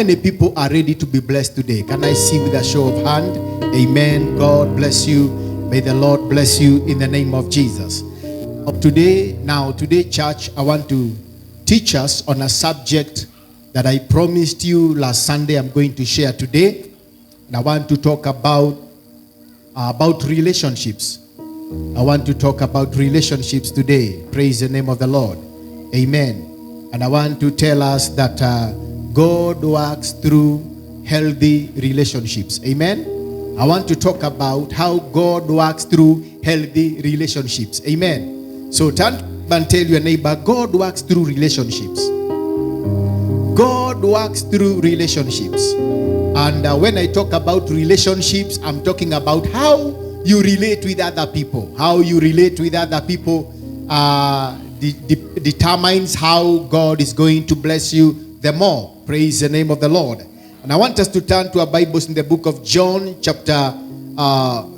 many people are ready to be blessed today? Can I see with a show of hand? Amen. God bless you. May the Lord bless you in the name of Jesus. Today, church, I want to teach us on a subject that I promised you last Sunday I'm going to share today. And I want to talk about relationships. I want to talk about relationships today. Praise the name of the Lord. Amen. And I want to tell us that God works through healthy relationships. Amen. I want to talk about how God works through healthy relationships. Amen. So turn and tell your neighbor, God works through relationships. God works through relationships. And when I talk about relationships, I'm talking about how you relate with other people. How you relate with other people determines how God is going to bless you the more. Praise the name of the Lord. And I want us to turn to our Bibles in the book of John, chapter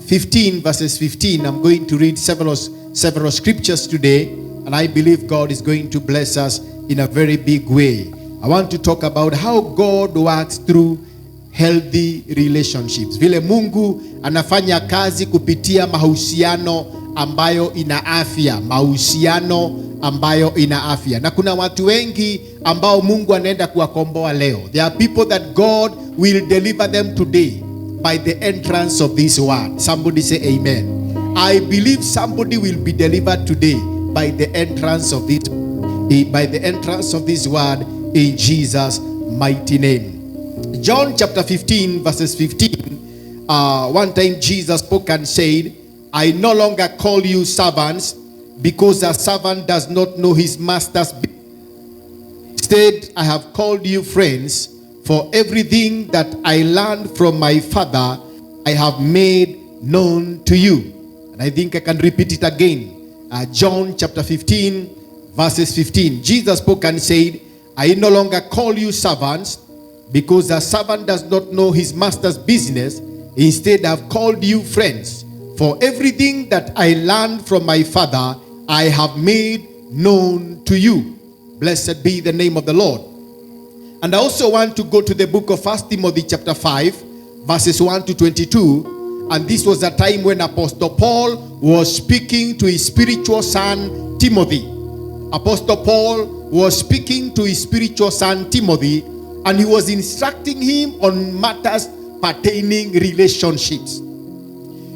15, verses 15. I'm going to read several scriptures today, and I believe God is going to bless us in a very big way. I want to talk about how God works through healthy relationships. Vile Mungu anafanya kazi kupitia mahusiano ambayo ina afya. Mahusiano ambayo ina afya. Na kuna watu wengi ambao Mungu anaenda kuwakomboa leo. There are people that God will deliver them today by the entrance of this word. Somebody say amen. I believe somebody will be delivered today by the entrance of this word in Jesus' mighty name. John chapter 15 verses 15. One time Jesus spoke and said, I no longer call you servants, because a servant does not know his master's business. Instead, I have called you friends, for everything that I learned from my Father, I have made known to you. And I think I can repeat it again. John chapter 15 verses 15. Jesus spoke and said, I no longer call you servants, because a servant does not know his master's business. Instead, I have called you friends. For everything that I learned from my Father, I have made known to you. Blessed be the name of the Lord. And I also want to go to the book of 1 Timothy chapter 5, verses 1 to 22. And this was a time when Apostle Paul was speaking to his spiritual son, Timothy. Apostle Paul was speaking to his spiritual son, Timothy, and he was instructing him on matters pertaining relationships.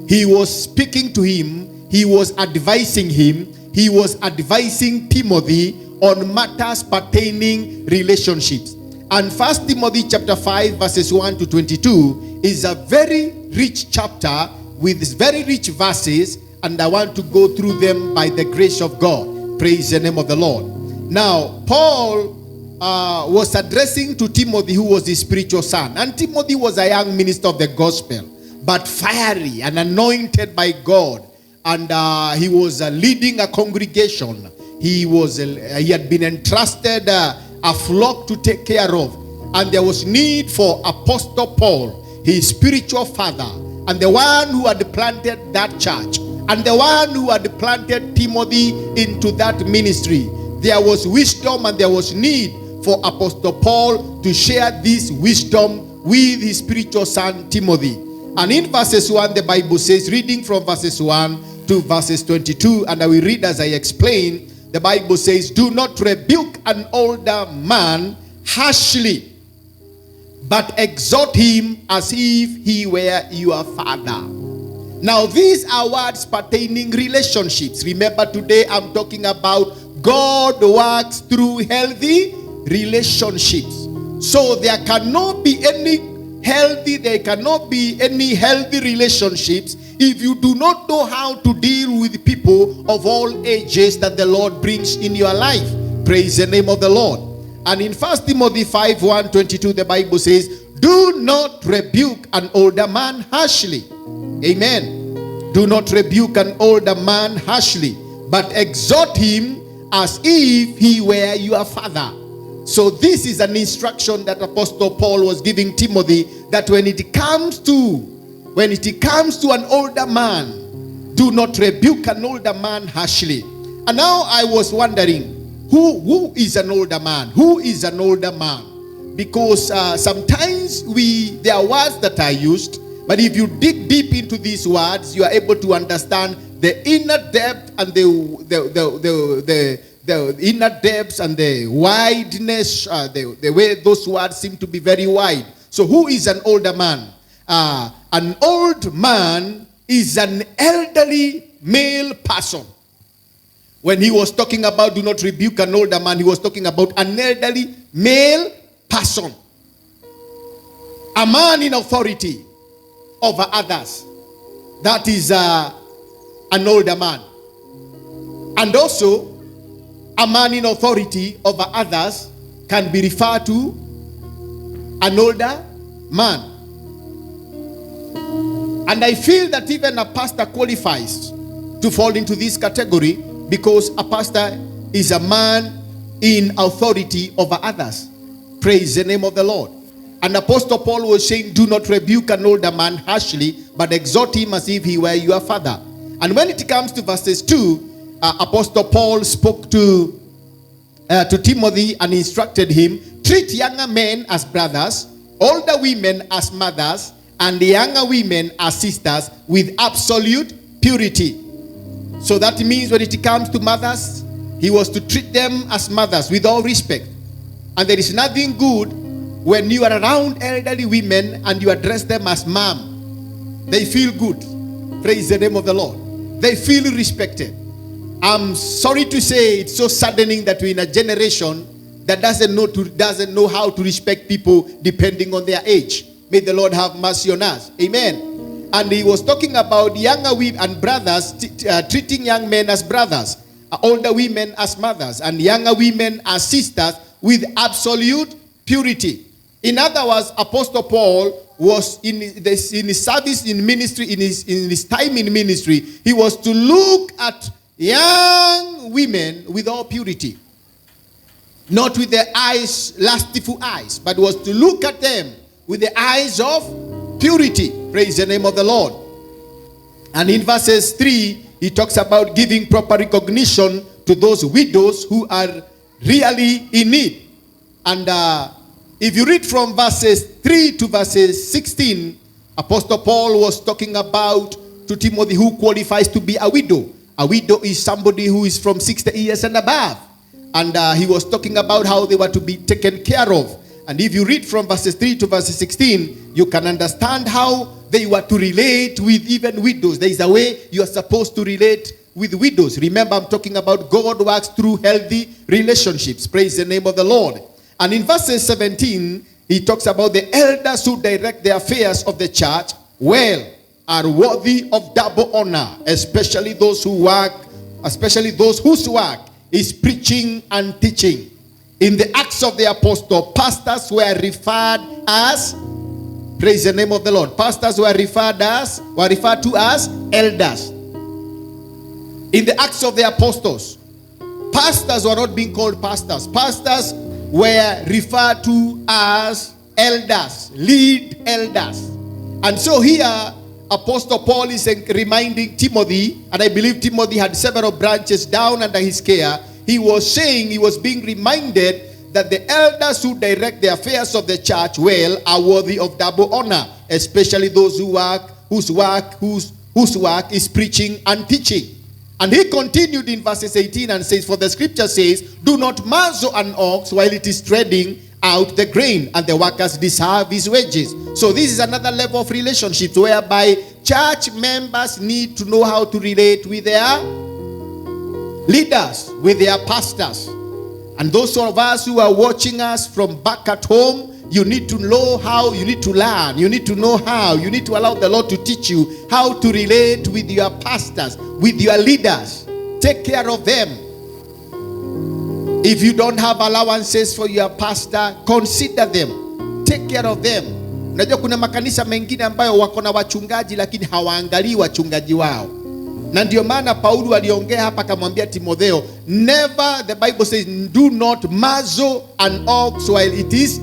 He was speaking to him, he was advising him, he was advising Timothy on matters pertaining relationships. And 1 Timothy chapter 5 verses 1 to 22 is a very rich chapter with very rich verses, and I want to go through them by the grace of God. Praise the name of the Lord. Now, Paul was addressing to Timothy, who was his spiritual son. And Timothy was a young minister of the gospel, but fiery and anointed by God. And he was leading a congregation. He had been entrusted a flock to take care of. And there was need for Apostle Paul, his spiritual father, and the one who had planted that church, and the one who had planted Timothy into that ministry. There was wisdom and there was need for Apostle Paul to share this wisdom with his spiritual son Timothy. And in verses 1, the Bible says, reading from verses 1 to verses 22, and I will read as I explain. The Bible says, do not rebuke an older man harshly, but exhort him as if he were your father. Now these are words pertaining relationships. Remember, today I'm talking about God works through healthy relationships. So there cannot be any healthy relationships if you do not know how to deal with people of all ages that the Lord brings in your life. Praise the name of the Lord. And in 1 Timothy 5, 1, 22, the Bible says, do not rebuke an older man harshly. Amen. Do not rebuke an older man harshly, but exhort him as if he were your father. So this is an instruction that Apostle Paul was giving Timothy, that when it comes to an older man, do not rebuke an older man harshly. And now I was wondering, who is an older man? Who is an older man? because sometimes there are words that are used, but if you dig deep into these words, you are able to understand the inner depth and the inner depths and the wideness, the way those words seem to be very wide. So who is an older man? An old man is an elderly male person. When he was talking about do not rebuke an older man, he was talking about an elderly male person. A man in authority over others. That is an older man. And also, a man in authority over others can be referred to an older man. And I feel that even a pastor qualifies to fall into this category, because a pastor is a man in authority over others. Praise the name of the Lord. And Apostle Paul was saying, do not rebuke an older man harshly, but exhort him as if he were your father. And when it comes to verses 2, Apostle Paul spoke to Timothy and instructed him, treat younger men as brothers, older women as mothers, and the younger women as sisters with absolute purity. So that means when it comes to mothers, he was to treat them as mothers with all respect. And there is nothing good when you are around elderly women and you address them as mom. They feel good. Praise the name of the Lord. They feel respected. I'm sorry to say it's so saddening that we're in a generation that doesn't know how to respect people depending on their age. May the Lord have mercy on us. Amen. And he was talking about younger women and brothers treating young men as brothers, older women as mothers, and younger women as sisters with absolute purity. In other words, Apostle Paul was in his service in ministry, in his time in ministry, he was to look at young women with all purity. Not with their eyes, lustful eyes, but was to look at them with the eyes of purity. Praise the name of the Lord. And in verses 3, he talks about giving proper recognition to those widows who are really in need. And if you read from verses 3 to verses 16, Apostle Paul was talking about to Timothy who qualifies to be a widow. A widow is somebody who is from 60 years and above. And he was talking about how they were to be taken care of. And if you read from verses 3 to verses 16, you can understand how they were to relate with even widows. There is a way you are supposed to relate with widows. Remember, I'm talking about God works through healthy relationships. Praise the name of the Lord. And in verses 17, he talks about the elders who direct the affairs of the church well are worthy of double honor, especially those whose work is preaching and teaching. In the Acts of the Apostle, pastors were referred as, praise the name of the Lord, pastors were referred to as elders. In the Acts of the Apostles, pastors were not being called pastors. Pastors were referred to as elders, lead elders. And so here, Apostle Paul is reminding Timothy, and I believe Timothy had several branches down under his care. He was saying, he was being reminded that the elders who direct the affairs of the church well are worthy of double honor, especially those whose work is preaching and teaching. And he continued in verses 18 and says, for the scripture says, do not muzzle an ox while it is treading out the grain, and the workers deserve his wages. So this is another level of relationships whereby church members need to know how to relate with their leaders, with their pastors. And those of us who are watching us from back at home, you need to know how, you need to learn, you need to know how, you need to allow the Lord to teach you how to relate with your pastors, with your leaders. Take care of them. If you don't have allowances for your pastor, consider them. Take care of them. Unajua kuna makanisa mengine ambayo wako na wachungaji lakini hawaangalii wachungaji wao. Na ndio maana Paulo aliongea hapa akamwambia Timotheo, never, the Bible says, do not muzzle an ox while it is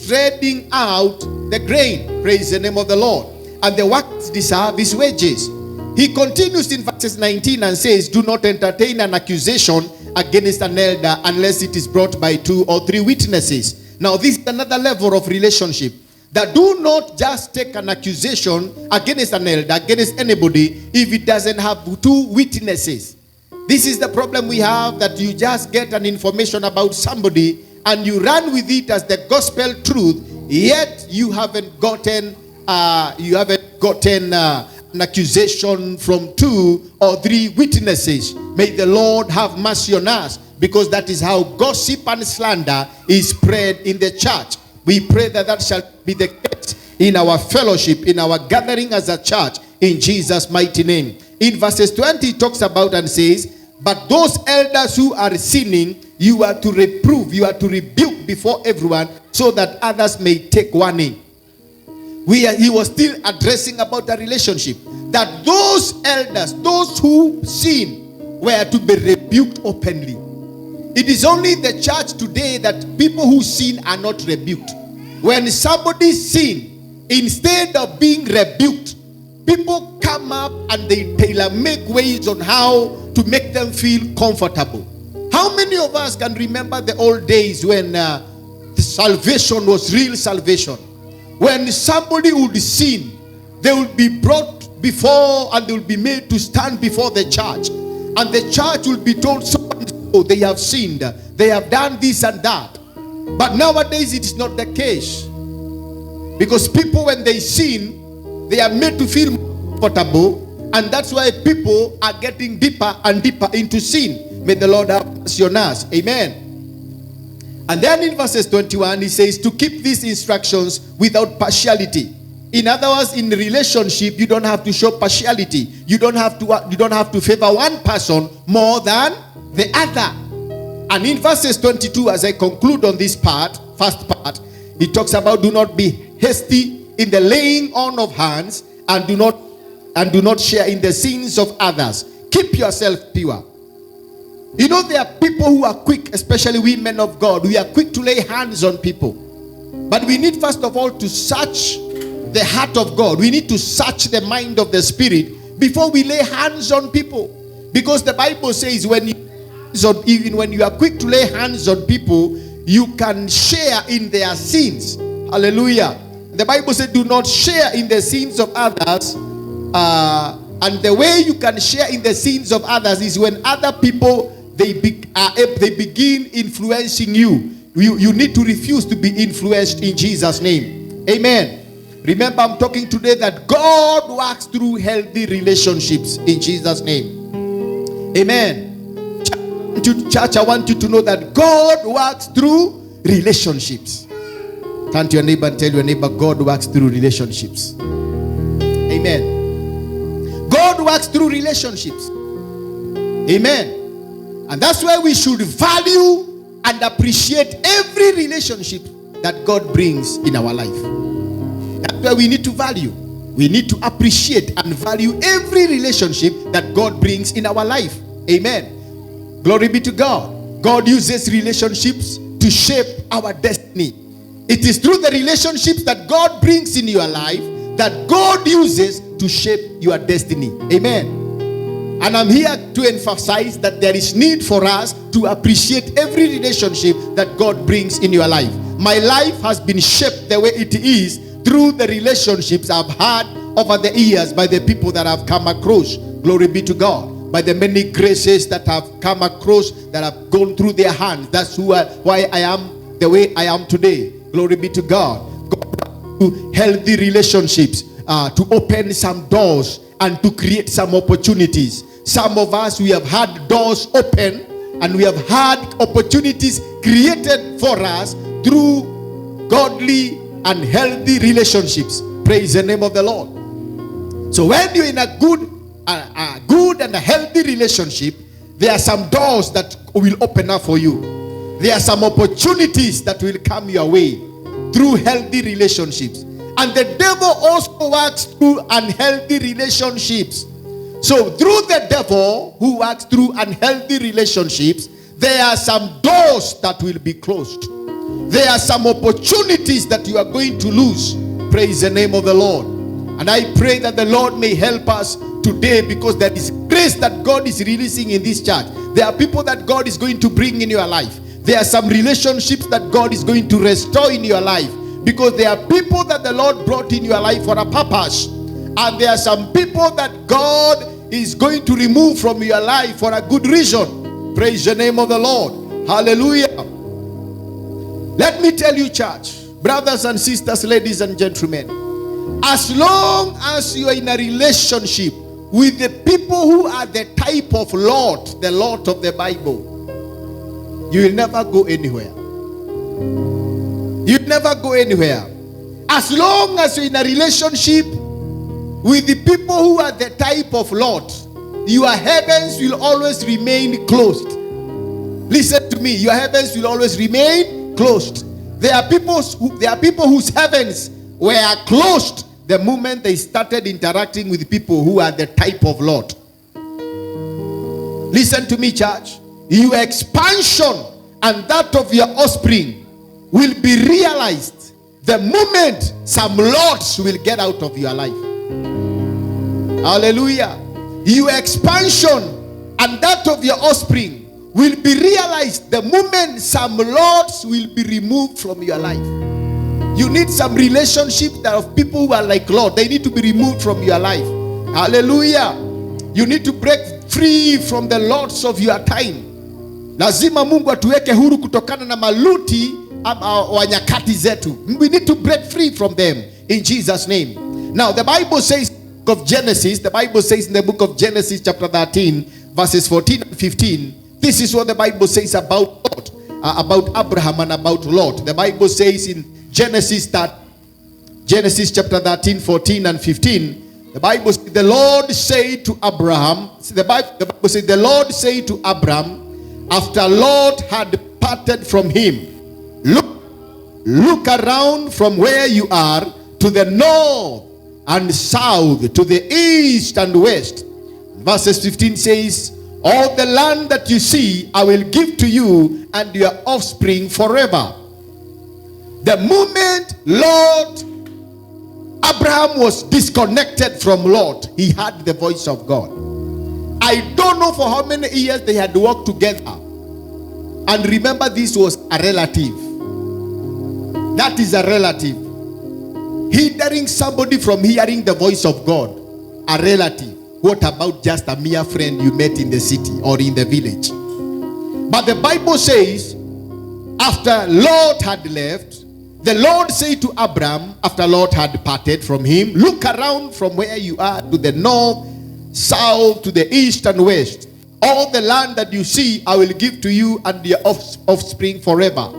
treading out the grain. Praise the name of the Lord. And the workers deserve his wages. He continues in verses 19 and says, do not entertain an accusation against an elder unless it is brought by 2 or 3 witnesses. Now, this is another level of relationship. That do not just take an accusation against an elder, against anybody, if it doesn't have 2 witnesses. This is the problem we have, that you just get an information about somebody and you run with it as the gospel truth, yet you haven't gotten an accusation from 2 or 3 witnesses. May the Lord have mercy on us, because that is how gossip and slander is spread in the church. We pray that that shall be the case in our fellowship, in our gathering as a church, in Jesus' mighty name. In verses 20, it talks about and says, but those elders who are sinning, you are to reprove, you are to rebuke before everyone, so that others may take warning. He was still addressing about the relationship, that those elders, those who sin, were to be rebuked openly. It is only the church today that people who sin are not rebuked. When somebody sins, instead of being rebuked, people come up and they tailor-make ways on how to make them feel comfortable. How many of us can remember the old days when the salvation was real salvation? When somebody would sin, they would be brought before and they would be made to stand before the church. And the church will be told, so they have sinned, they have done this and that. But nowadays it is not the case. Because people, when they sin, they are made to feel comfortable. And that's why people are getting deeper and deeper into sin. May the Lord have mercy on us. Amen. And then in verses 21, he says to keep these instructions without partiality. In other words, in relationship, you don't have to show partiality. You don't have to favor one person more than the other. And in verses 22, as I conclude on this first part, it talks about do not be hasty in the laying on of hands, and do not share in the sins of others. Keep yourself pure. You know, there are people who are quick, especially we men of God, we are quick to lay hands on people. But we need first of all to search the heart of God. We need to search the mind of the Spirit before we lay hands on people. Because the Bible says even when you are quick to lay hands on people, you can share in their sins. Hallelujah. The Bible says do not share in the sins of others. And the way you can share in the sins of others is when other people, they begin influencing you. You need to refuse to be influenced in Jesus' name. Amen. Remember, I'm talking today that God works through healthy relationships in Jesus' name. Amen. Church, I want you to know that God works through relationships. Turn to your neighbor and tell your neighbor, God works through relationships. Amen. God works through relationships. Amen. And that's why we should value and appreciate every relationship that God brings in our life. That's why we need to value. We need to appreciate and value every relationship that God brings in our life. Amen. Glory be to God. God uses relationships to shape our destiny. It is through the relationships that God brings in your life that God uses to shape your destiny. Amen. And I'm here to emphasize that there is need for us to appreciate every relationship that God brings in your life. My life has been shaped the way it is through the relationships I've had over the years by the people that I've come across. Glory be to God. By the many graces that have come across, that have gone through their hands. That's why I am the way I am today. Glory be to God. God to healthy relationships, to open some doors and to create some opportunities. Some of us, we have had doors open and we have had opportunities created for us through godly and healthy relationships. Praise the name of the Lord. So when you're in a good and a healthy relationship, there are some doors that will open up for you. There are some opportunities that will come your way through healthy relationships. And the devil also works through unhealthy relationships. So through the devil who works through unhealthy relationships, there are some doors that will be closed. There are some opportunities that you are going to lose. Praise the name of the Lord. And I pray that the Lord may help us today, because there is grace that God is releasing in this church. There are people that God is going to bring in your life. There are some relationships that God is going to restore in your life, because there are people that the Lord brought in your life for a purpose, and there are some people that God is going to remove from your life for a good reason. Praise the name of the Lord. Hallelujah. Let me tell you, church, brothers and sisters, ladies and gentlemen, as long as you are in a relationship with the people who are the type of Lot, the Lot of the Bible, you will never go anywhere. You will never go anywhere. As long as you're in a relationship with the people who are the type of Lot, your heavens will always remain closed. Listen to me, your heavens will always remain closed. There are people whose heavens were closed the moment they started interacting with people who are the type of Lot. Listen to me, church. Your expansion and that of your offspring will be realized the moment some Lots will get out of your life. Hallelujah. Your expansion and that of your offspring will be realized the moment some Lots will be removed from your life. You need some relationship that of people who are like Lot. They need to be removed from your life. Hallelujah. You need to break free from the Lots of your time. Lazima Mungu atuweke huru kutokana na maluti wa nyakati zetu. We need to break free from them in Jesus' name. Now the Bible says of Genesis, the Bible says in the book of Genesis chapter 13 verses 14 and 15, this is what the Bible says about Lot, about Abraham and about Lot. The Bible says in Genesis chapter 13, 14 and 15, the Bible says, the Lord said to Abraham, the Bible says, the Lord said to Abraham, after Lot had parted from him, look around from where you are to the north and south, to the east and west. Verses 15 says, all the land that you see, I will give to you and your offspring forever. The moment Abraham was disconnected from Lot, he heard the voice of God. I don't know for how many years they had worked together. And remember, this was a relative. That is a relative. Hindering somebody from hearing the voice of God. A relative. What about just a mere friend you met in the city or in the village? But the Bible says, after Lot had left, the Lord said to Abraham, after Lot had parted from him, look around from where you are to the north, south, to the east and west. All the land that you see, I will give to you and your offspring forever.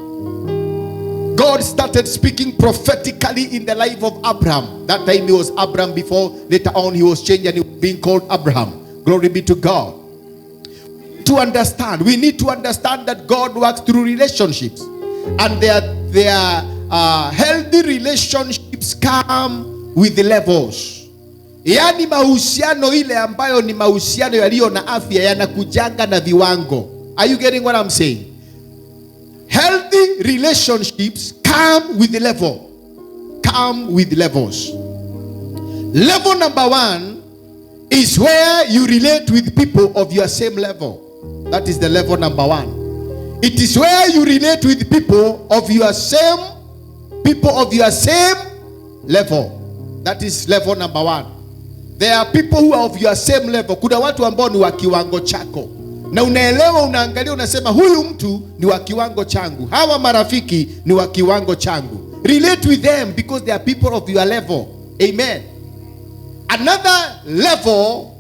God started speaking prophetically in the life of Abraham. That time he was Abraham before, later on he was changed and he was being called Abraham. Glory be to God. We need to understand that God works through relationships. And their healthy relationships come with levels. Yani mahusiano ile ambayo ni mahusiano yaliyo na afya yanakujanga na viwango. Are you getting what I'm saying? Healthy relationships come with level. Come with levels. Level number 1 is where you relate with people of your same level. That is the level number 1. It is where you relate with people of your same level. That is level number 1. There are people who are of your same level. Kuna watu ambao ni wa kiwango chako. Na unaelewa, unaangalia, unasema huyu mtu ni wa kiwango changu. Hawa marafiki ni wa kiwango changu. Relate with them because they are people of your level. Amen. Another level,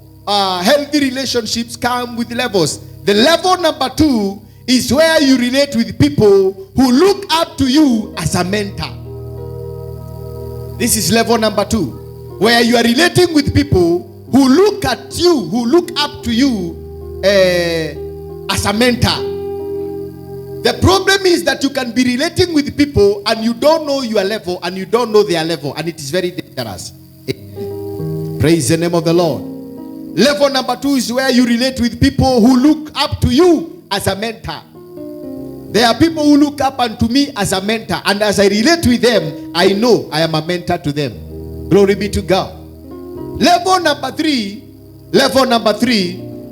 healthy relationships come with levels. The level number 2 is where you relate with people who look up to you as a mentor. This is level number 2. Where you are relating with people who look at you, who look up to you as a mentor. The problem is that you can be relating with people and you don't know your level and you don't know their level, and it is very dangerous. Praise the name of the Lord. Level number 2 is where you relate with people who look up to you as a mentor. There are people who look up unto me as a mentor, and as I relate with them, I know I am a mentor to them. Glory be to God. Level number 3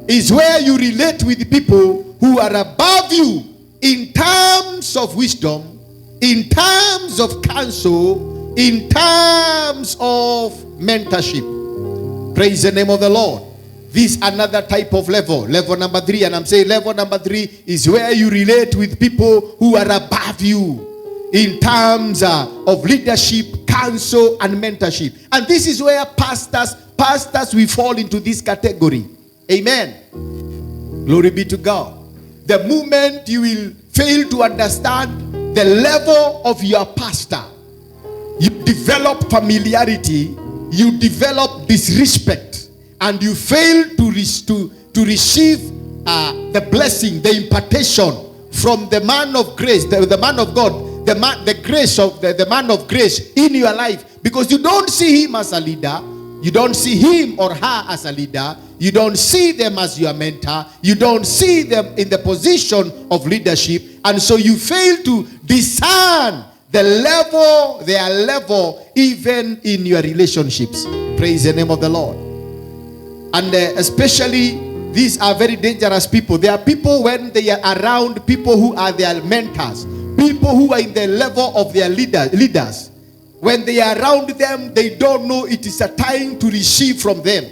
is where you relate with people who are above you in terms of wisdom, in terms of counsel, in terms of mentorship. Praise the name of the Lord. This another type of level. Level number 3. And I'm saying level number 3 is where you relate with people who are above you in terms of leadership, counsel, and mentorship. And this is where pastors will fall into this category. Amen. Glory be to God. The moment you will fail to understand the level of your pastor, you develop familiarity, you develop disrespect, and you fail to receive the blessing, the impartation from the man of grace, the man of God, the grace of the man of grace in your life, because you don't see him as a leader, you don't see him or her as a leader, you don't see them as your mentor, you don't see them in the position of leadership, and so you fail to discern their level even in your relationships. Praise the name of the Lord. And especially, these are very dangerous people. They are people when they are around people who are their mentors, people who are in the level of their leaders. When they are around them, they don't know it is a time to receive from them.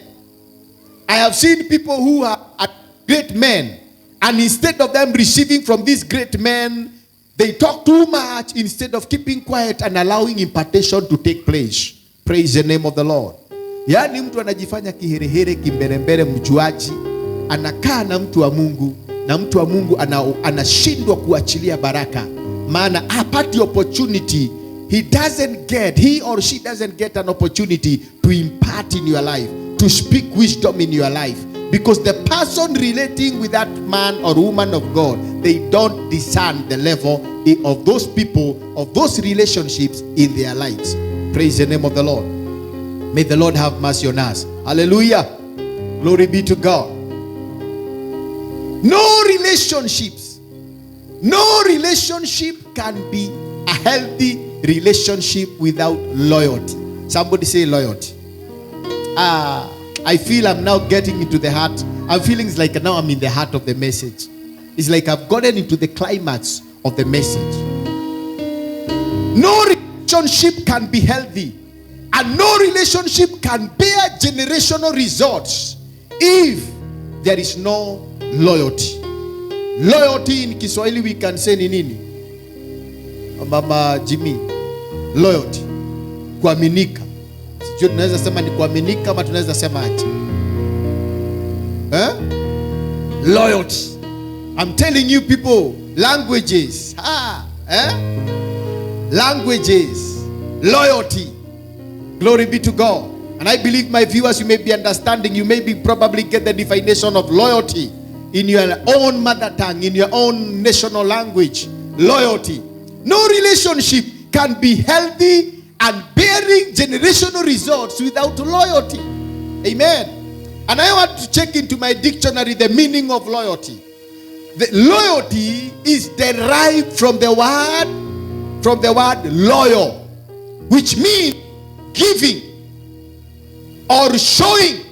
I have seen people who are great men, and instead of them receiving from these great men, they talk too much instead of keeping quiet and allowing impartation to take place. Praise the name of the Lord. Yaani mtu anajifanya kiherehere, kimbelembele, mjuaji, anakaa na mtu wa Mungu, na mtu wa Mungu anashindwa kuachilia baraka, maana hapati opportunity. He or she doesn't get an opportunity to impart in your life, to speak wisdom in your life, because the person relating with that man or woman of God, they don't discern the level of those people, of those relationships in their lives. Praise the name of the Lord. May the Lord have mercy on us. Hallelujah. Glory be to God. No relationship can be a healthy relationship without loyalty. Somebody say loyalty. I feel I'm now getting into the heart. I'm feeling like now I'm in the heart of the message. It's like I've gotten into the climax of the message. No relationship can be healthy, and no relationship can bear generational results if there is no loyalty. Loyalty in Kiswahili we can say ni nini? Mama Jimmy, loyalty, kuaminika. Sijui tunaweza sema ni kuaminika ama tunaweza sema aje? Loyalty. I'm telling you people, languages. Languages. Loyalty. Glory be to God. And I believe, my viewers, you may be understanding, you may be probably get the definition of loyalty in your own mother tongue, in your own national language. Loyalty. No relationship can be healthy and bearing generational results without loyalty. Amen. And I want to check into my dictionary the meaning of loyalty. The loyalty is derived from the word loyal, which means giving or showing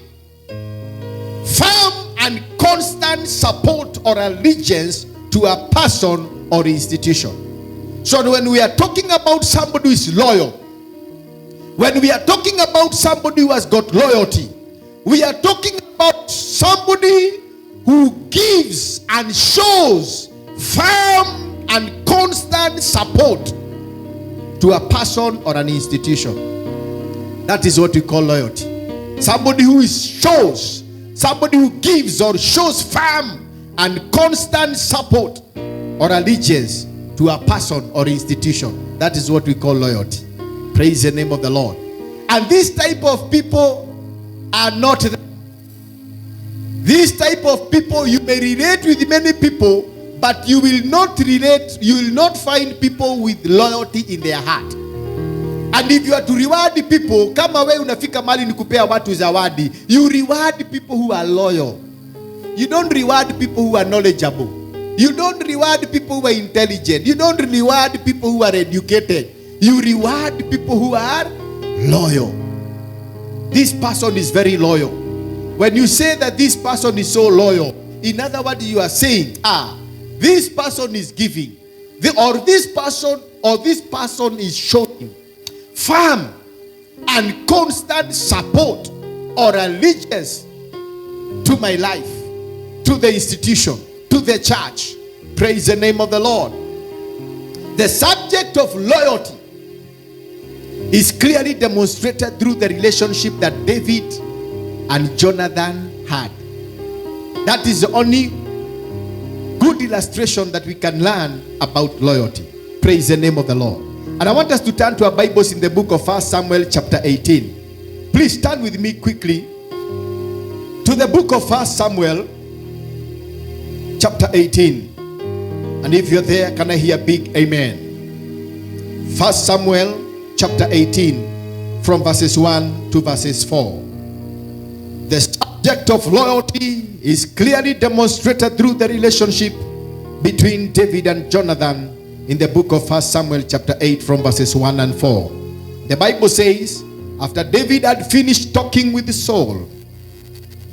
firm and constant support or allegiance to a person or institution. So when we are talking about somebody who is loyal, when we are talking about somebody who has got loyalty, we are talking about somebody who gives and shows firm and constant support to a person or an institution. That is what we call loyalty. Somebody who shows, somebody who gives or shows firm and constant support or allegiance to a person or institution. That is what we call loyalty. Praise the name of the Lord. And this type of people are not. This type of people, you may relate with many people, but you will not find people with loyalty in their heart. And if you are to reward the people, kama wewe unafika mali ni kupea watu zawadi, you reward people who are loyal. You don't reward people who are knowledgeable. You don't reward people who are intelligent. You don't reward people who are educated. You reward people who are loyal. This person is very loyal. When you say that this person is so loyal, in other words, you are saying, this person is giving, or this person is showing firm and constant support or allegiance to my life, to the institution, to the church. Praise the name of the Lord. The subject of loyalty is clearly demonstrated through the relationship that David and Jonathan had. That is the only good illustration that we can learn about loyalty. Praise the name of the Lord. And I want us to turn to our Bibles in the book of 1 Samuel chapter 18. Please turn with me quickly to the book of 1 Samuel chapter 18. And if you're there, can I hear a big amen? 1 Samuel chapter 18 from verses 1 to verses 4. The subject of loyalty is clearly demonstrated through the relationship between David and Jonathan in the book of 1 Samuel chapter 8 from verses 1 and 4. The Bible says, after David had finished talking with Saul,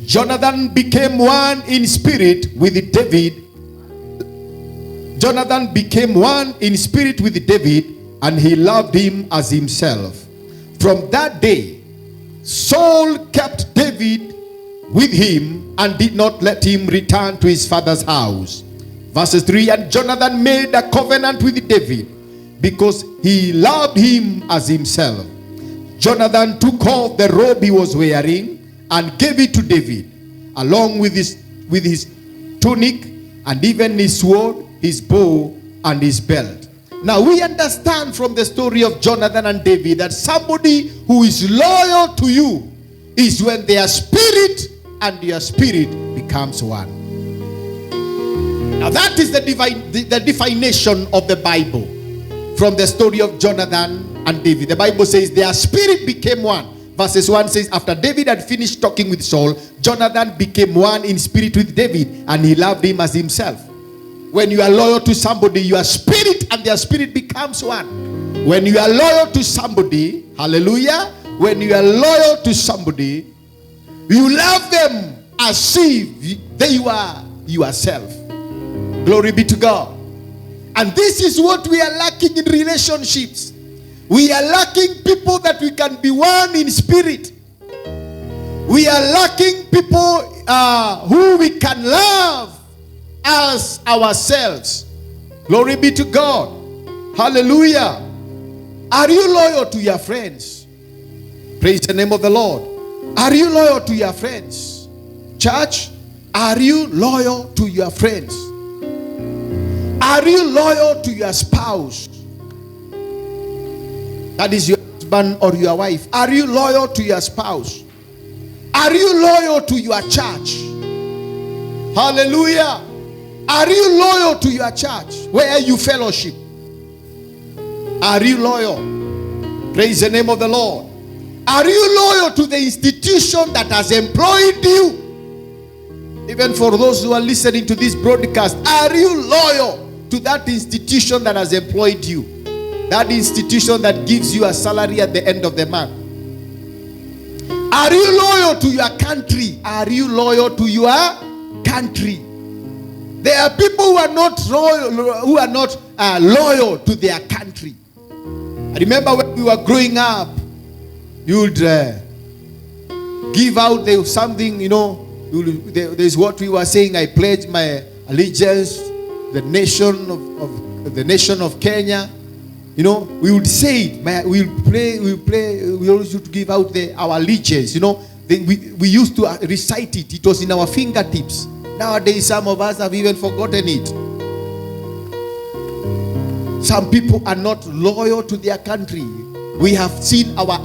Jonathan became one in spirit with David. Jonathan became one in spirit with David, and he loved him as himself. From that day, Saul kept David with him and did not let him return to his father's house. Verses 3, and Jonathan made a covenant with David because he loved him as himself. Jonathan took off the robe he was wearing and gave it to David, along with his tunic and even his sword, his bow, and his belt. Now we understand from the story of Jonathan and David that somebody who is loyal to you is when their spirit and your spirit becomes one. Now that is the definition of the Bible from the story of Jonathan and David. The Bible says their spirit became one. Verses 1 says, after David had finished talking with Saul, Jonathan became one in spirit with David, and he loved him as himself. When you are loyal to somebody, your spirit and their spirit becomes one. When you are loyal to somebody, hallelujah, when you are loyal to somebody, you love them as if they were yourself. Glory be to God. And this is what we are lacking in relationships. We are lacking people that we can be one in spirit. We are lacking people who we can love as ourselves. Glory be to God. Hallelujah. Are you loyal to your friends? Praise the name of the Lord. Are you loyal to your friends? Church, are you loyal to your friends? Are you loyal to your spouse? That is your husband or your wife. Are you loyal to your spouse? Are you loyal to your church? Hallelujah. Are you loyal to your church where you fellowship? Are you loyal? Praise the name of the Lord. Are you loyal to the institution that has employed you? Even for those who are listening to this broadcast, are you loyal to that institution that has employed you? That institution that gives you a salary at the end of the month. Are you loyal to your country? Are you loyal to your country? There are people who are not loyal to their country. I remember when we were growing up, you would give out something, you know. There's what we were saying. I pledge my allegiance to the nation of Kenya. You know, we would say it. We always used to give out our allegiance. You know, we used to recite it. It was in our fingertips. Nowadays, some of us have even forgotten it. Some people are not loyal to their country. We have seen our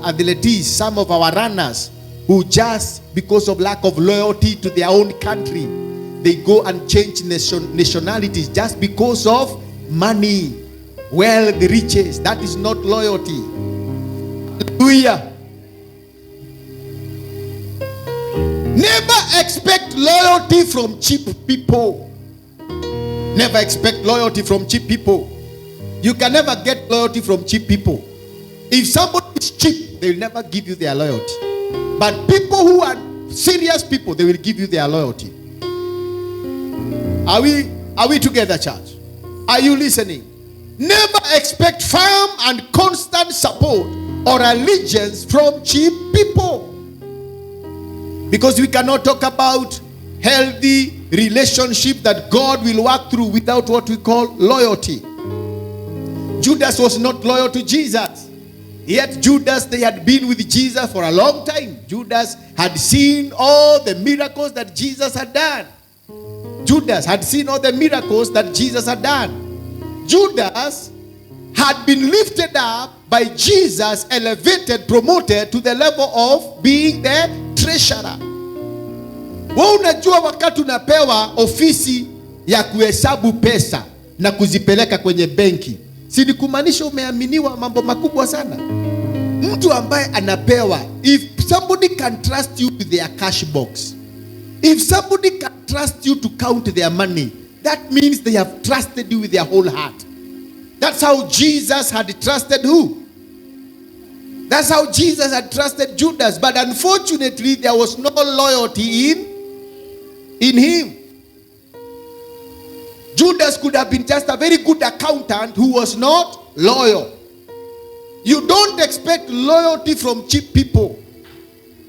athletes, some of our runners, who just because of lack of loyalty to their own country, they go and change nationalities just because of money. Well, the riches, that is not loyalty. Hallelujah. Never expect loyalty from cheap people. Never expect loyalty from cheap people. You can never get loyalty from cheap people. If somebody is cheap, they will never give you their loyalty. But people who are serious people, they will give you their loyalty. Are we together, church? Are you listening? Never expect firm and constant support or allegiance from cheap people. Because we cannot talk about healthy relationship that God will work through without what we call loyalty. Judas was not loyal to Jesus. Yet Judas, they had been with Jesus for a long time. Judas had seen all the miracles that Jesus had done. Judas had seen all the miracles that Jesus had done. Judas had been lifted up by Jesus, elevated, promoted to the level of being the treasurer. Wewe unajua wakati unapewa ofisi ya kuhesabu pesa na kuzipeleka kwenye benki, si ni kumaanisha umeaminiwa mambo makubwa sana? Mtu ambaye anapewa, if somebody can trust you with their cash box, if somebody can trust you to count their money, that means they have trusted you with their whole heart. That's how Jesus had trusted who? That's how Jesus had trusted Judas. But unfortunately, there was no loyalty in him. Judas could have been just a very good accountant who was not loyal. You don't expect loyalty from cheap people.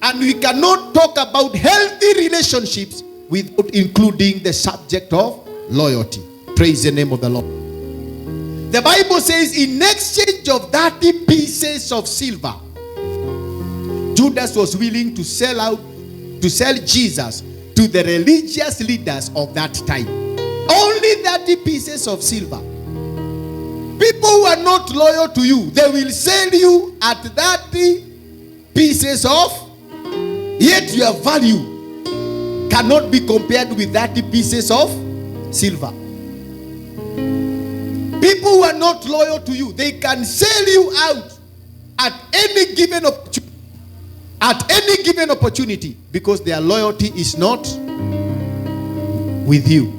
And we cannot talk about healthy relationships without including the subject of loyalty. Praise the name of the Lord. The Bible says, in exchange of 30 pieces of silver, Judas was willing to sell Jesus to the religious leaders of that time. Only 30 pieces of silver. People who are not loyal to you, they will sell you at 30 pieces of, yet your value cannot be compared with 30 pieces of silver. People who are not loyal to you, they can sell you out at any given opportunity. At any given opportunity, because their loyalty is not with you.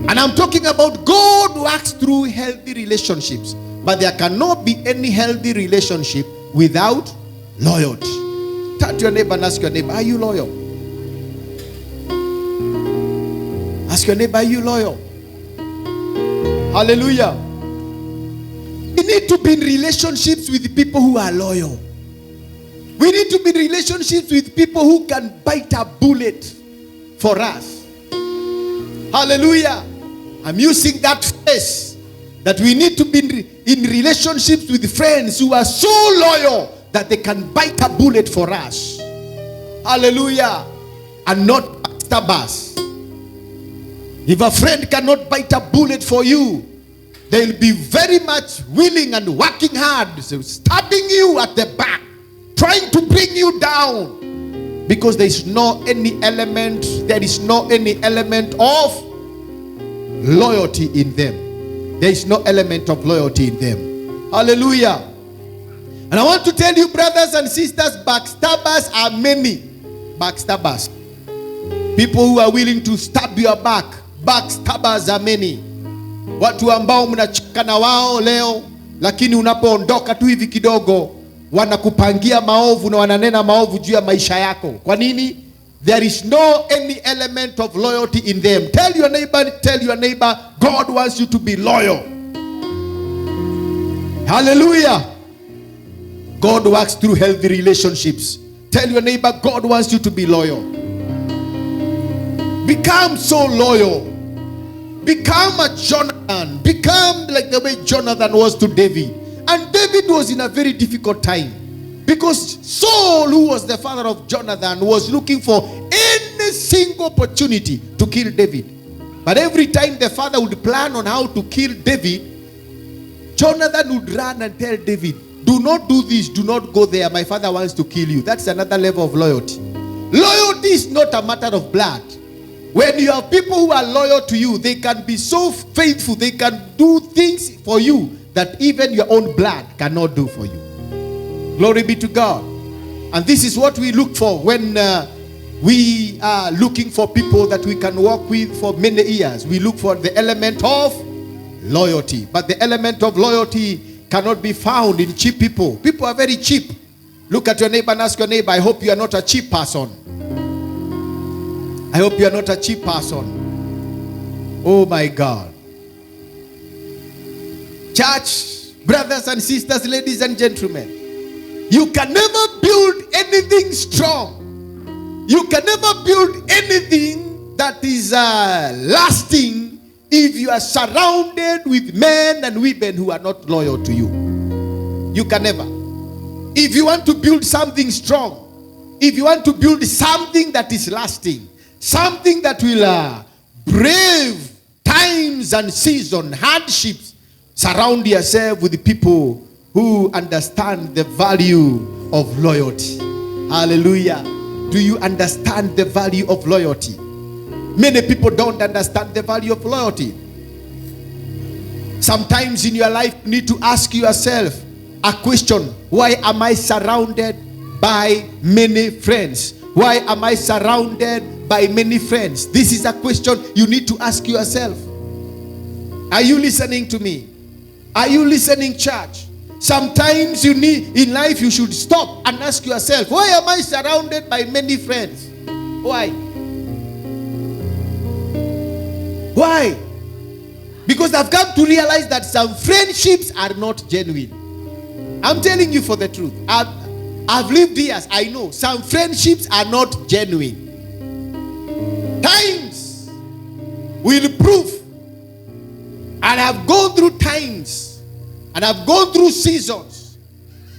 And I'm talking about God works through healthy relationships, but there cannot be any healthy relationship without loyalty. Turn to your neighbor and ask your neighbor, are you loyal? Ask your neighbor, are you loyal? Hallelujah. We need to be in relationships with people who are loyal. We need to be in relationships with people who can bite a bullet for us. Hallelujah. I'm using that phrase, that we need to be in relationships with friends who are so loyal that they can bite a bullet for us. Hallelujah. And not stab us. If a friend cannot bite a bullet for you, they'll be very much willing and working hard, so stabbing you at the back, trying to bring you down, because there is no any element of loyalty in them. There is no element of loyalty in them. Hallelujah. And I want to tell you, brothers and sisters, backstabbers are many. Backstabbers, people who are willing to stab your back. Backstabbers are many. Watu ambao mnachoka na wao leo, lakini unapoondoka tu hivi kidogo wanakupangia maovu na wananena maovu juu ya maisha yako. Kwa nini? There is no any element of loyalty in them. Tell your neighbor, God wants you to be loyal. Hallelujah. God works through healthy relationships. Tell your neighbor, God wants you to be loyal. Become so loyal. Become a Jonathan. Become like the way Jonathan was to David. And David was in a very difficult time, because Saul, who was the father of Jonathan, was looking for any single opportunity to kill David. But every time the father would plan on how to kill David, Jonathan would run and tell David, do not do this, do not go there, my father wants to kill you. That's another level of loyalty. Loyalty is not a matter of blood. When you have people who are loyal to you, they can be so faithful, they can do things for you that even your own blood cannot do for you. Glory be to God. And this is what we look for when we are looking for people that we can walk with for many years. We look for the element of loyalty. But the element of loyalty cannot be found in cheap people. People are very cheap. Look at your neighbor and ask your neighbor, I hope you are not a cheap person. I hope you are not a cheap person. Oh my God. Church, brothers and sisters, ladies and gentlemen, you can never build anything strong. You can never build anything that is lasting if you are surrounded with men and women who are not loyal to you. You can never. If you want to build something strong, if you want to build something that is lasting, something that will brave times and seasons, hardships, surround yourself with the people who understand the value of loyalty. Hallelujah. Do you understand the value of loyalty? Many people don't understand the value of loyalty. Sometimes in your life, you need to ask yourself a question. Why am I surrounded by many friends? Why am I surrounded by many friends? This is a question you need to ask yourself. Are you listening to me? Are you listening, church? Sometimes you need, in life, you should stop and ask yourself, why am I surrounded by many friends? Why? Why? Because I've come to realize that some friendships are not genuine. I'm telling you for the truth. I've lived years. I know some friendships are not genuine. Times will prove. And I've gone through times and I've gone through seasons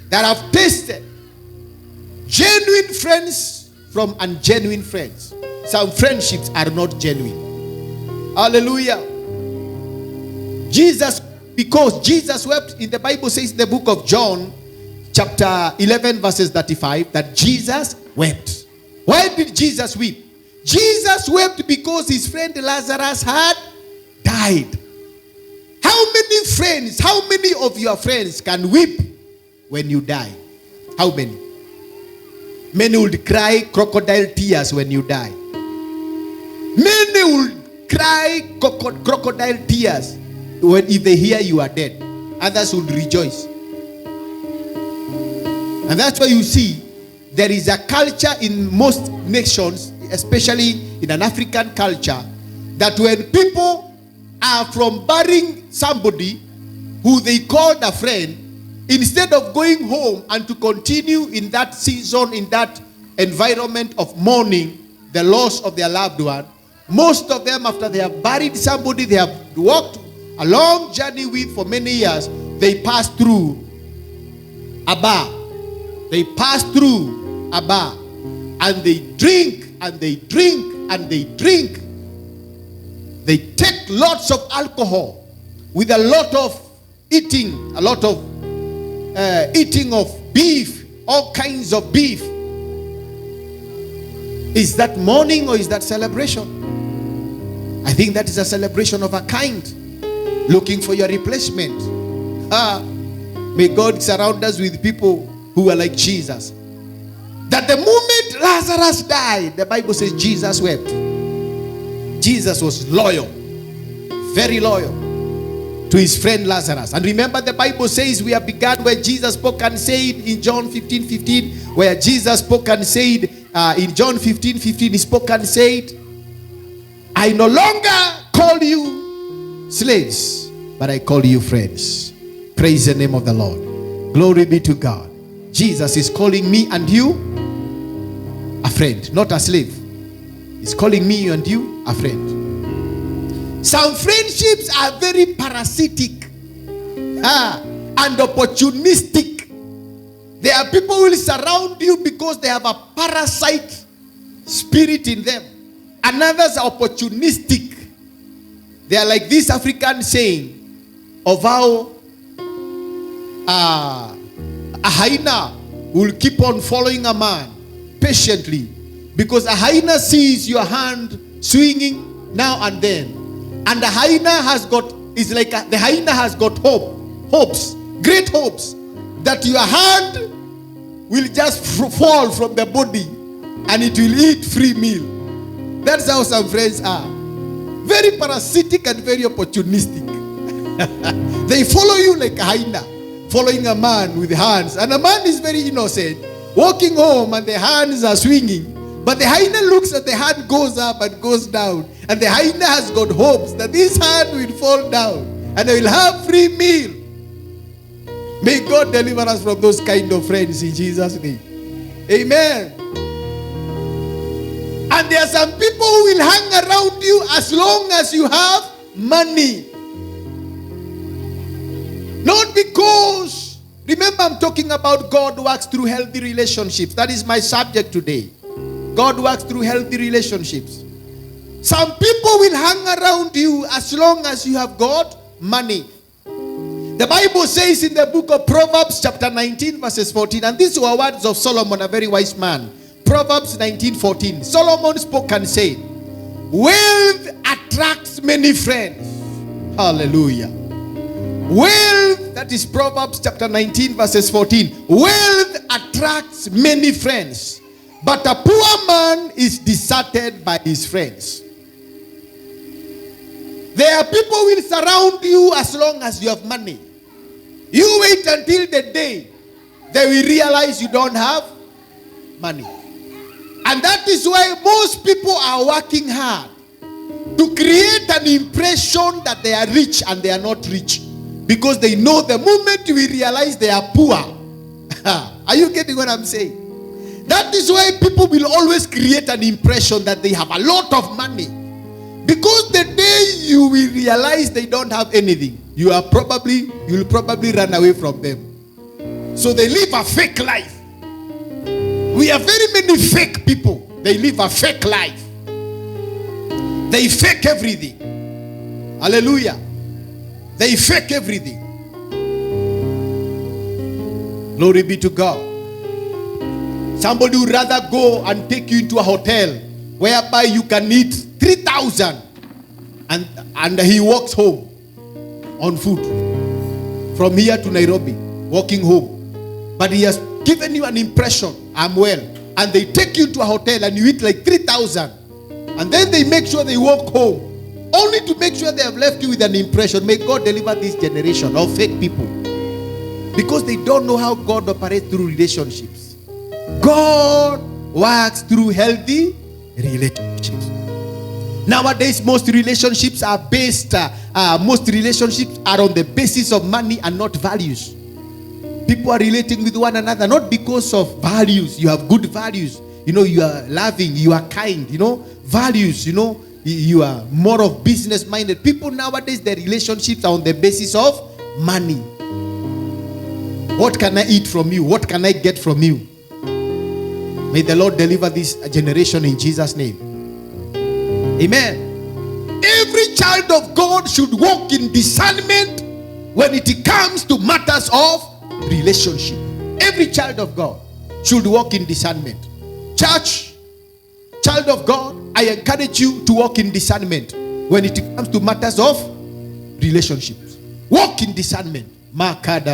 that I've tasted genuine friends from ungenuine friends. Some friendships are not genuine. Hallelujah. Because Jesus wept, in the Bible says in the book of John, chapter 11, verses 35, that Jesus wept. Why did Jesus weep? Jesus wept because his friend Lazarus had died. How many friends, how many of your friends can weep when you die? How many? Many would cry crocodile tears when you die. Many would cry crocodile tears if they hear you are dead. Others would rejoice. And that's why you see there is a culture in most nations, especially in an African culture, that when people are from burying somebody who they called a friend, instead of going home and to continue in that season, in that environment of mourning the loss of their loved one, most of them, after they have buried somebody they have walked a long journey with for many years, they pass through a bar. They pass through a bar and they drink and they drink and they drink. They take lots of alcohol with a lot of eating, eating of beef, all kinds of beef. Is that mourning or is that celebration? I think that is a celebration of a kind. Looking for your replacement. May God surround us with people who are like Jesus. That the moment Lazarus died, the Bible says Jesus wept. Jesus was loyal, very loyal to his friend Lazarus. And remember, the Bible says we have begun where Jesus spoke and said in John 15:15, where Jesus spoke and said in John 15:15, he spoke and said, I no longer call you slaves, but I call you friends. Praise the name of the Lord. Glory be to God. Jesus is calling me and you a friend, not a slave. He's calling me and you a friend. Some friendships are very parasitic and opportunistic. There are people who will surround you because they have a parasite spirit in them. And others are opportunistic. They are like this African saying of how a hyena will keep on following a man patiently, because a hyena sees your hand swinging now and then, and the hyena has got hopes, great hopes, that your hand will just fall from the body and it will eat free meal. That's how some friends are. Very parasitic and very opportunistic. They follow you like a hyena following a man with hands. And a man is very innocent. walking home and the hands are swinging. But the hyena looks at the hand goes up and goes down. And the hyena has got hopes that this hand will fall down and they will have free meal. May God deliver us from those kind of friends in Jesus' name. Amen. And there are some people who will hang around you as long as you have money. Not because, remember I'm talking about God works through healthy relationships. That is my subject today. God works through healthy relationships. Some people will hang around you as long as you have got money. The Bible says in the book of Proverbs chapter 19 verses 14, and these were words of Solomon, a very wise man. Proverbs 19:14. Solomon spoke and said, wealth attracts many friends. Hallelujah. Wealth, that is Proverbs chapter 19 verses 14. Wealth attracts many friends, but a poor man is deserted by his friends. There are people who will surround you as long as you have money. You wait until the day they will realize you don't have money. And that is why most people are working hard to create an impression that they are rich and they are not rich. Because they know the moment we realize they are poor. Are you getting what I'm saying? That is why people will always create an impression that they have a lot of money. Because the day you will realize they don't have anything, you will probably run away from them. So they live a fake life. We have very many fake people. They live a fake life. They fake everything. Hallelujah. They fake everything. Glory be to God. Somebody would rather go and take you into a hotel whereby you can eat 3,000 and he walks home on foot from here to Nairobi, walking home. But he has given you an impression, I'm well. And they take you to a hotel and you eat like 3,000. And then they make sure they walk home, only to make sure they have left you with an impression. May God deliver this generation of fake people. Because they don't know how God operates through relationships. God works through healthy relationships. Nowadays, most relationships are on the basis of money and not values. People are relating with one another not because of values. You have good values. You know, you are loving, you are kind, you know, values, you know, you are more of business minded. People nowadays, their relationships are on the basis of money. What can I eat from you? What can I get from you? May the Lord deliver this generation in Jesus' name. Amen. Every child of God should walk in discernment when it comes to matters of relationship. Every child of God should walk in discernment. Church, child of God, I encourage you to walk in discernment when it comes to matters of relationships. Walk in discernment. Walk in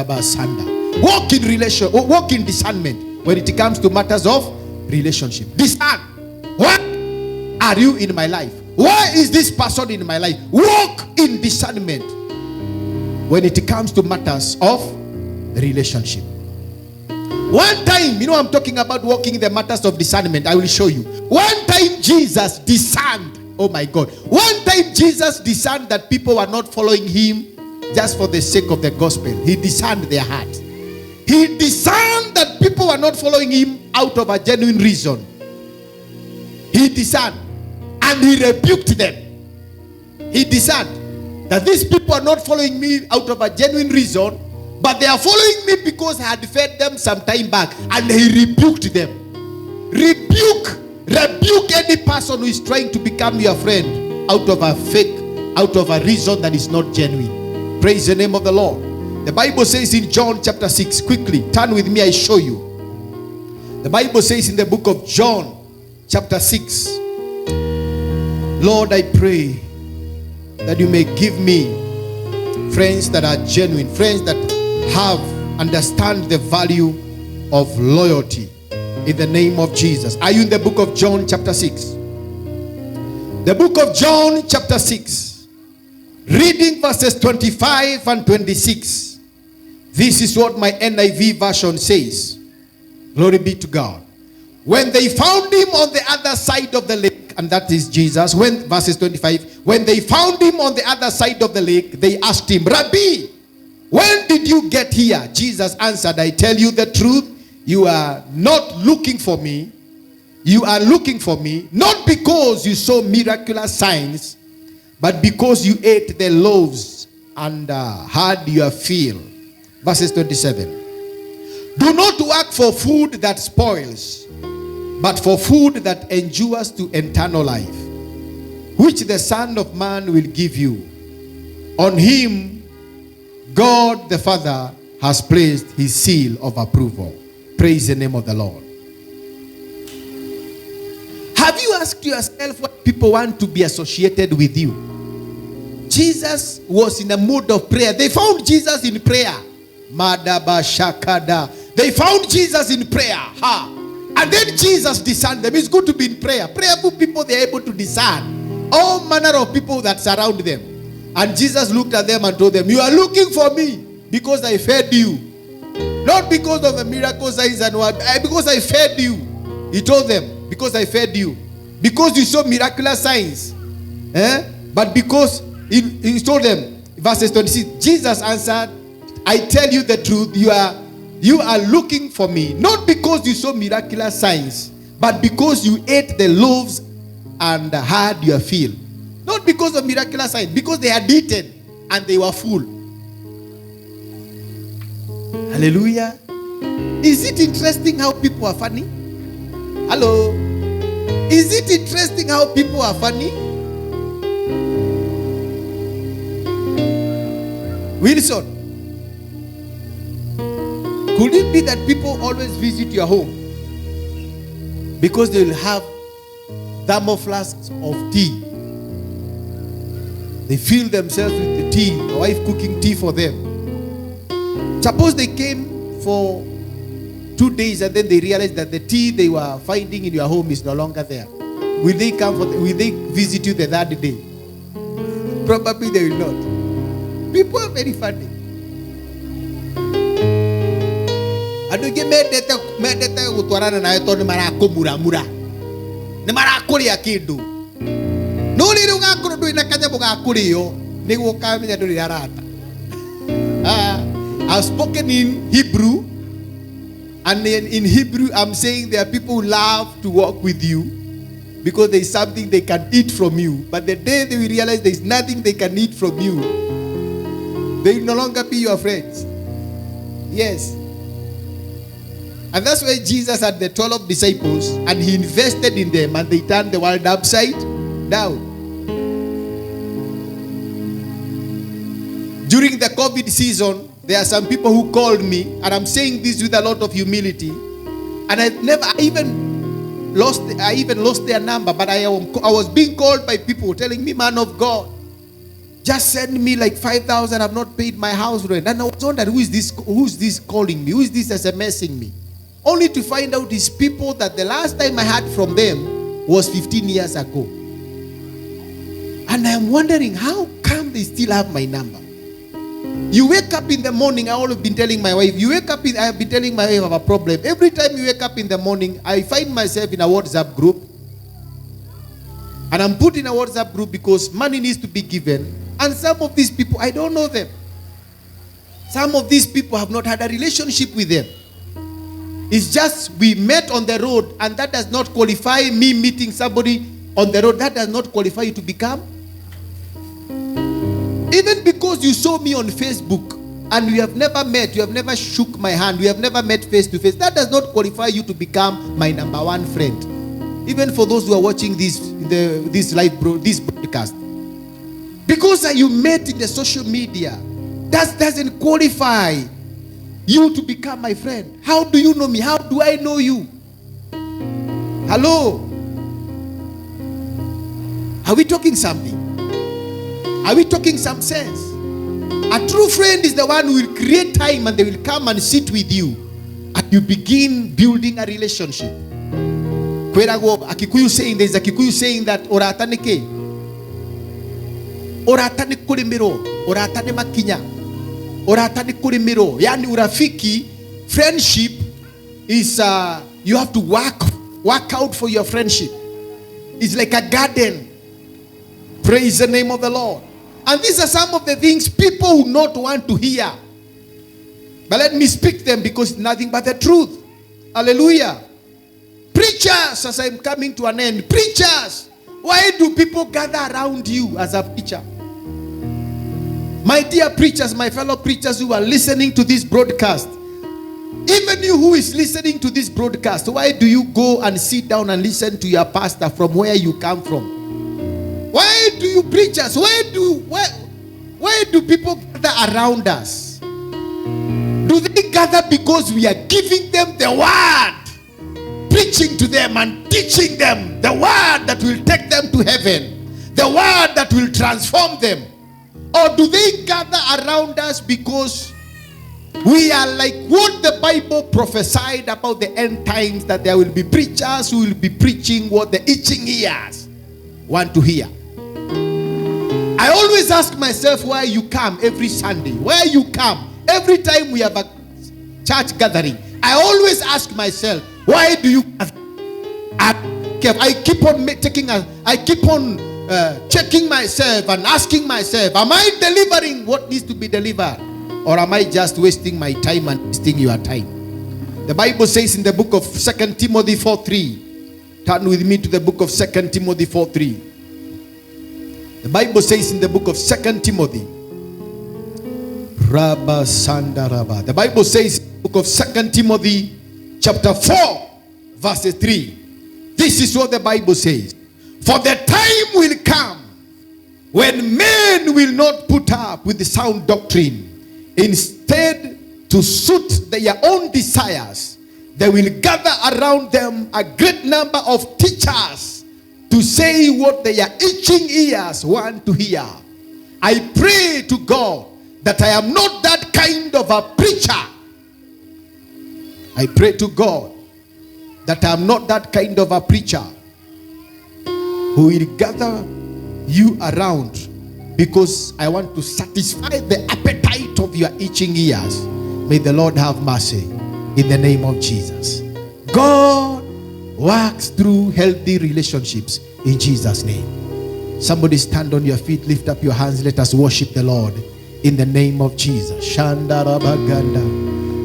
discernment when it comes to matters of relationship. Discern. What are you in my life? Why is this person in my life? Walk in discernment when it comes to matters of relationship. One time, you know, I'm talking about walking in the matters of discernment. I will show you. One time Jesus discerned. Oh my God. One time Jesus discerned that people were not following him just for the sake of the gospel. He discerned their heart. He discerned that people were not following him out of a genuine reason. He discerned and he rebuked them. He discerned that these people are not following me out of a genuine reason, but they are following me because I had fed them some time back, and he rebuked them. Rebuke any person who is trying to become your friend out of a fake, out of a reason that is not genuine. Praise the name of the Lord. The Bible says in John chapter 6, quickly, turn with me, I show you. The Bible says in the book of John chapter 6, Lord, I pray that you may give me friends that are genuine, friends that understand the value of loyalty in the name of Jesus. Are you in the book of John chapter 6? The book of John chapter 6, reading verses 25 and 26. This is what my NIV version says. Glory be to God. When they found him on the other side of the lake, and that is Jesus, when verses 25, when they found him on the other side of the lake, they asked him, Rabbi, when did you get here? Jesus answered, I tell you the truth, you are not looking for me. You are looking for me, not because you saw miraculous signs, but because you ate the loaves and had your fill. Verses 27. Do not work for food that spoils, but for food that endures to eternal life, which the Son of Man will give you. On him, God the Father has placed his seal of approval. Praise the name of the Lord. Have you asked yourself what people want to be associated with you? Jesus was in a mood of prayer. They found Jesus in prayer. Madaba Shakada. They found Jesus in prayer. And then Jesus discerned them. It's good to be in prayer. Prayerful people, they are able to discern all manner of people that surround them. And Jesus looked at them and told them, you are looking for me because I fed you. Not because of the miracle signs and what, because I fed you. He told them, because I fed you. Because you saw miraculous signs. But because he told them, verses 26, Jesus answered, I tell you the truth, you are looking for me, not because you saw miraculous signs, but because you ate the loaves and had your fill. Not because of miraculous signs, because they had eaten and they were full. Hallelujah. Is it interesting how people are funny? Hello. Is it interesting how people are funny? Wilson, could it be that people always visit your home because they will have thermal flasks of tea? They fill themselves with the tea, the wife cooking tea for them. Suppose they came for 2 days and then they realized that the tea they were finding in your home is no longer there. Will they visit you the third day? Probably they will not. People are very funny. Aduge medete gutwarana nawe tondu marakumura ni marakuria kindu no riri ugakorwo ndui na kanyamu ga kurio niguo ukamenya nduri arata. I've spoken in Hebrew, and in Hebrew I'm saying there are people who love to walk with you because there is something they can eat from you, but the day they will realize there is nothing they can eat from you, they will no longer be your friends. Yes. And that's why Jesus had the 12 disciples and he invested in them and they turned the world upside down. During the COVID season, there are some people who called me, and I'm saying this with a lot of humility, and I even lost their number, but I was being called by people telling me, man of God, just send me like 5,000, I've not paid my house rent. And I was wondering, who's this calling me? Who is this SMSing me? Only to find out it's people that the last time I heard from them was 15 years ago. And I'm wondering, how come they still have my number? You wake up in the morning, I have been telling my wife, I have been telling my wife I have a problem. Every time you wake up in the morning, I find myself in a WhatsApp group. And I'm put in a WhatsApp group because money needs to be given. And some of these people, I don't know them. Some of these people have not had a relationship with them. It's just we met on the road, and that does not qualify me meeting somebody on the road. That does not qualify you to become. Even because you saw me on Facebook and we have never met, you have never shook my hand, we have never met face to face, that does not qualify you to become my number one friend. Even for those who are watching this broadcast. Because you met in the social media, that doesn't qualify you to become my friend. How do you know me? How do I know you? Hello? Are we talking something? Are we talking some sense? A true friend is the one who will create time and they will come and sit with you and you begin building a relationship. There's a Kikuyu saying that oratane ke? Oratane kulimiro, oratane makinya, oratane kulimiro. Yani urafiki, friendship is you have to work out for your friendship. It's like a garden. Praise the name of the Lord. And these are some of the things people will not want to hear. But let me speak them because it's nothing but the truth. Hallelujah. Preachers, as I'm coming to an end. Preachers, why do people gather around you as a preacher? My dear preachers, my fellow preachers who are listening to this broadcast, even you who is listening to this broadcast, why do you go and sit down and listen to your pastor from where you come from? Why do you preachers, why do people gather around us? Do they gather because we are giving them the word, preaching to them and teaching them the word that will take them to heaven, the word that will transform them? Or do they gather around us because we are like what the Bible prophesied about the end times, that there will be preachers who will be preaching what the itching ears want to hear? I always ask myself why you come every Sunday, why you come every time we have a church gathering. I always ask myself, why do you come? I keep on checking myself and asking myself, am I delivering what needs to be delivered? Or am I just wasting my time and wasting your time? The Bible says in the book of 2 Timothy 4:3. Turn with me to the book of 2 Timothy 4:3. The Bible says in the book of 2 Timothy, the Bible says in the book of 2 Timothy chapter 4 verse 3. This is what the Bible says. For the time will come when men will not put up with the sound doctrine. Instead, to suit their own desires, they will gather around them a great number of teachers to say what their itching ears want to hear. I pray to God that I am not that kind of a preacher. I pray to God that I am not that kind of a preacher who will gather you around because I want to satisfy the appetite of your itching ears. May the Lord have mercy in the name of Jesus. God works through healthy relationships in Jesus' name. Somebody stand on your feet, lift up your hands, let us worship the Lord in the name of Jesus. Shandarabaganda,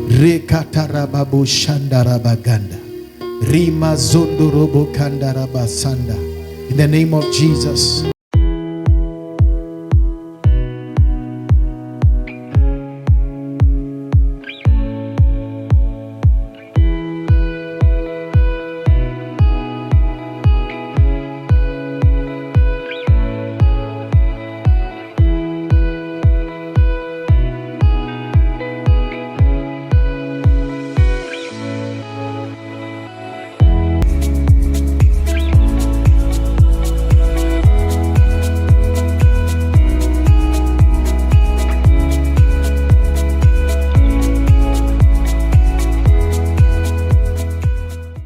Rekatarababu Shandarabaganda, Rima Zondorobo Kandarabasanda. In the name of Jesus.